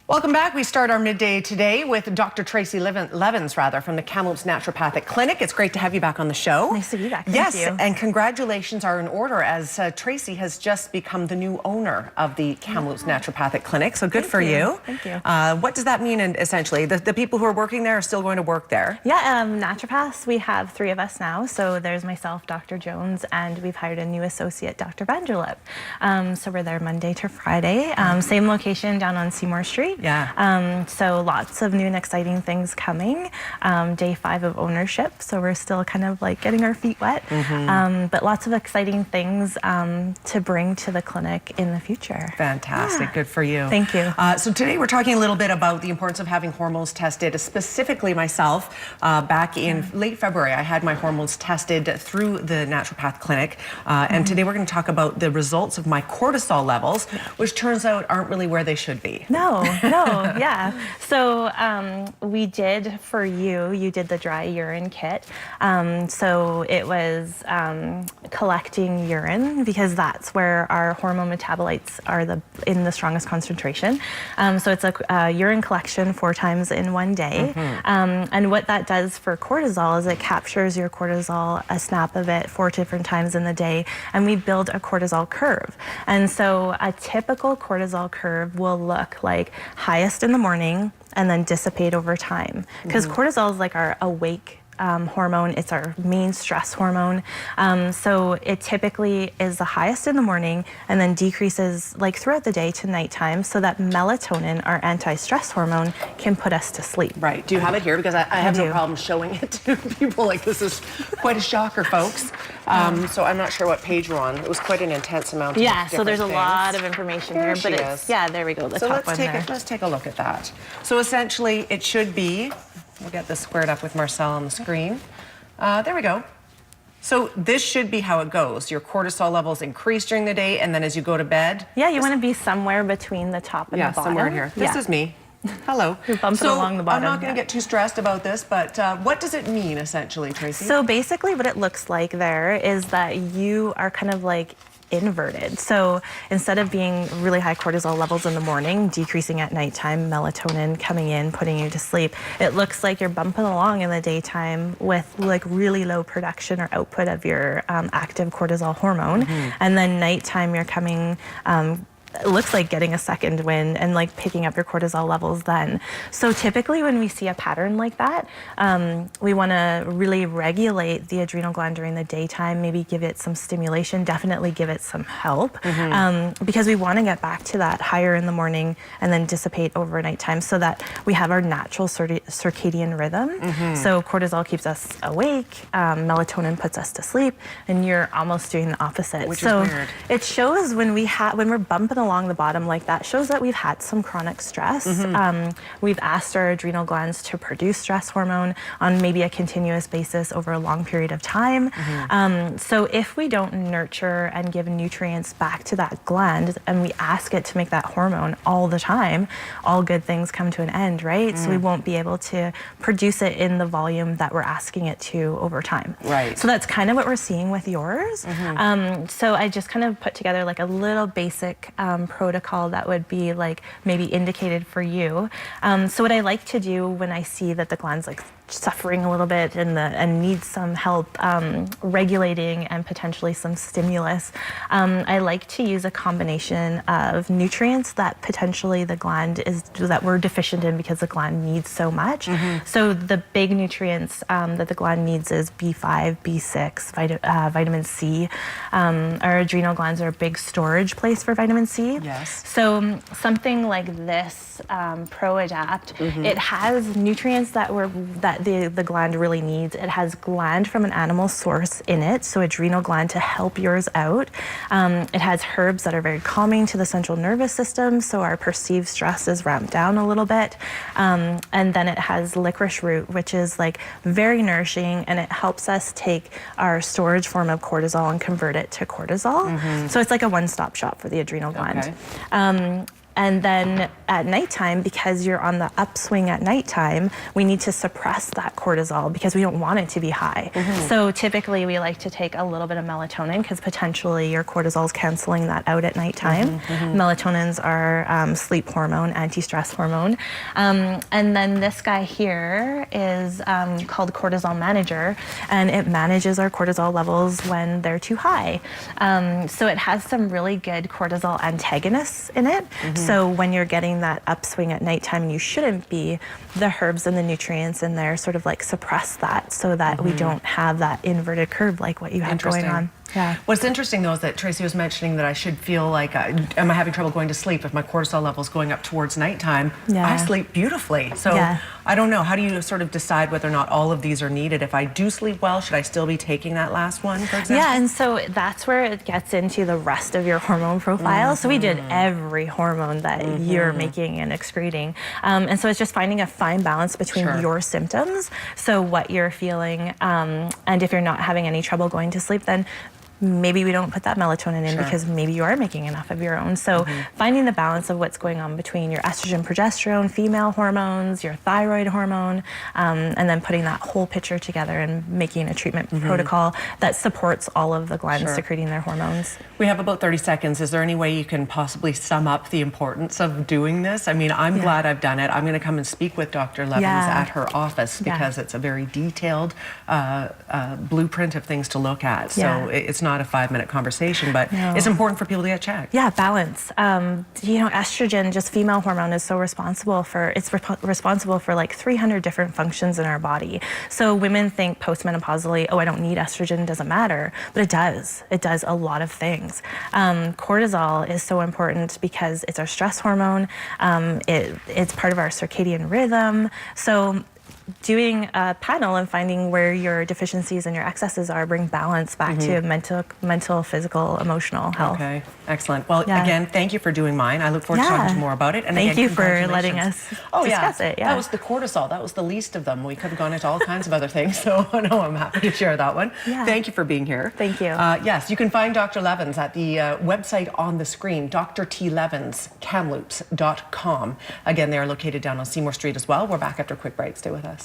Welcome back. We start our midday today with Dr. Tracy Levins from the Kamloops Naturopathic Clinic. It's great to have you back on the show. Nice to be back. Thank you. And congratulations are in order as Tracy has just become the new owner of the Kamloops Naturopathic Clinic. So good for you. Thank you. What does that mean essentially? The people who are working there are still going to work there? Yeah, naturopaths, we have 3 of us now. So there's myself, Dr. Jones, and we've hired a new associate, Dr. Vanderlip. So we're there Monday to Friday. Same location down on Seymour Street. Yeah. So lots of new and exciting things coming. Day 5 of ownership, so we're still kind of like getting our feet wet. But lots of exciting things to bring to the clinic in the future. Fantastic. Yeah. Good for you. Thank you. So today we're talking a little bit about the importance of having hormones tested. Specifically myself, back in late February, I had my hormones tested through the Naturopath Clinic. And today we're going to talk about the results of my cortisol levels, which turns out aren't really where they should be. No, yeah. So we did for you did the dry urine kit. So it was collecting urine because that's where our hormone metabolites are in the strongest concentration. So it's a urine collection 4 times in one day. And what that does for cortisol is it captures your cortisol, a snap of it 4 different times in the day, and we build a cortisol curve. And so a typical cortisol curve will look like highest in the morning and then dissipate over time. Because cortisol is like our awake hormone. It's our main stress hormone. So it typically is the highest in the morning and then decreases like throughout the day to nighttime so that melatonin, our anti-stress hormone, can put us to sleep. Right. Do you have it here? Because I have no problem showing it to people. Like, this is quite a shocker, folks. So I'm not sure what page we're on. It was quite an intense amount of different so there's a things. lot of information here. But it's, there we go, the top one there. Let's take a look at that. So essentially it should be, we'll get this squared up with Marcel on the screen. There we go. So this should be how it goes. Your cortisol levels increase during the day, and then as you go to bed. Yeah, you want to be somewhere between the top and the bottom. Somewhere here. This is me. Hello. You're bumping along the bottom. I'm not going to get too stressed about this, but what does it mean essentially, Tracy? So basically what it looks like there is that you are kind of like inverted. So instead of being really high cortisol levels in the morning, decreasing at nighttime, melatonin coming in, putting you to sleep, it looks like you're bumping along in the daytime with like really low production or output of your active cortisol hormone. And then nighttime you're coming, it looks like getting a second wind and like picking up your cortisol levels then. So typically when we see a pattern like that, we want to really regulate the adrenal gland during the daytime, maybe give it some stimulation, definitely give it some help, because we want to get back to that higher in the morning and then dissipate over nighttime so that we have our natural circadian rhythm. So cortisol keeps us awake, melatonin puts us to sleep, and you're almost doing the opposite. Which is weird. It shows when we're bumping along the bottom like that, shows that we've had some chronic stress. We've asked our adrenal glands to produce stress hormone on maybe a continuous basis over a long period of time. So if we don't nurture and give nutrients back to that gland and we ask it to make that hormone all the time, all good things come to an end, right? So we won't be able to produce it in the volume that we're asking it to over time. Right. So that's kind of what we're seeing with yours. So I just kind of put together like a little basic protocol that would be like maybe indicated for you. So what I like to do when I see that the gland's like suffering a little bit and needs some help regulating and potentially some stimulus, I like to use a combination of nutrients that potentially the gland that we're deficient in because the gland needs so much. So the big nutrients that the gland needs is B5, B6, vitamin C. Our adrenal glands are a big storage place for vitamin C. Yes. So something like this ProAdapt, it has nutrients that the gland really needs. It has gland from an animal source in it, so adrenal gland to help yours out. It has herbs that are very calming to the central nervous system, so our perceived stress is ramped down a little bit. And then it has licorice root, which is like very nourishing, and it helps us take our storage form of cortisol and convert it to cortisol. So it's like a one-stop shop for the adrenal gland. And then at nighttime, because you're on the upswing at nighttime, we need to suppress that cortisol because we don't want it to be high. So typically we like to take a little bit of melatonin because potentially your cortisol is canceling that out at nighttime. Melatonins are sleep hormone, anti-stress hormone. And then this guy here is called Cortisol Manager, and it manages our cortisol levels when they're too high. So it has some really good cortisol antagonists in it. So when you're getting that upswing at nighttime and you shouldn't be, the herbs and the nutrients in there sort of like suppress that so that we don't have that inverted curve like what you have going on. Yeah. What's interesting though is that Tracy was mentioning that I should feel like, am I having trouble going to sleep if my cortisol level is going up towards nighttime? I sleep beautifully. So I don't know, how do you sort of decide whether or not all of these are needed? If I do sleep well, should I still be taking that last one, for example? Yeah, and so that's where it gets into the rest of your hormone profile. So we did every hormone that you're making and excreting. And so it's just finding a fine balance between your symptoms, so what you're feeling, and if you're not having any trouble going to sleep, then maybe we don't put that melatonin in because maybe you are making enough of your own. So finding the balance of what's going on between your estrogen, progesterone, female hormones, your thyroid hormone, and then putting that whole picture together and making a treatment protocol that supports all of the glands secreting their hormones. We have about 30 seconds. Is there any way you can possibly sum up the importance of doing this? I mean, I'm glad I've done it. I'm going to come and speak with Dr. Levins at her office because it's a very detailed blueprint of things to look at. So it's not a 5-minute conversation, but it's important for people to get checked. Yeah, balance. You know, estrogen, just female hormone, is so responsible for, responsible for like 300 different functions in our body. So women think postmenopausally, oh, I don't need estrogen, doesn't matter, but it does. It does a lot of things. Cortisol is so important because it's our stress hormone. It's part of our circadian rhythm. So doing a panel and finding where your deficiencies and your excesses are bring balance back to mental, physical, emotional health. Okay, excellent. Well, again, thank you for doing mine. I look forward to talking more about it. And thank again, you for letting us discuss it. That was the cortisol. That was the least of them. We could have gone into all kinds of other things. So no, I'm happy to share that one. Thank you for being here. Thank you. Yes, you can find Dr. Levins at the website on the screen, drtlevinskamloops.com. Again, they are located down on Seymour Street as well. We're back after a quick break. Stay with us.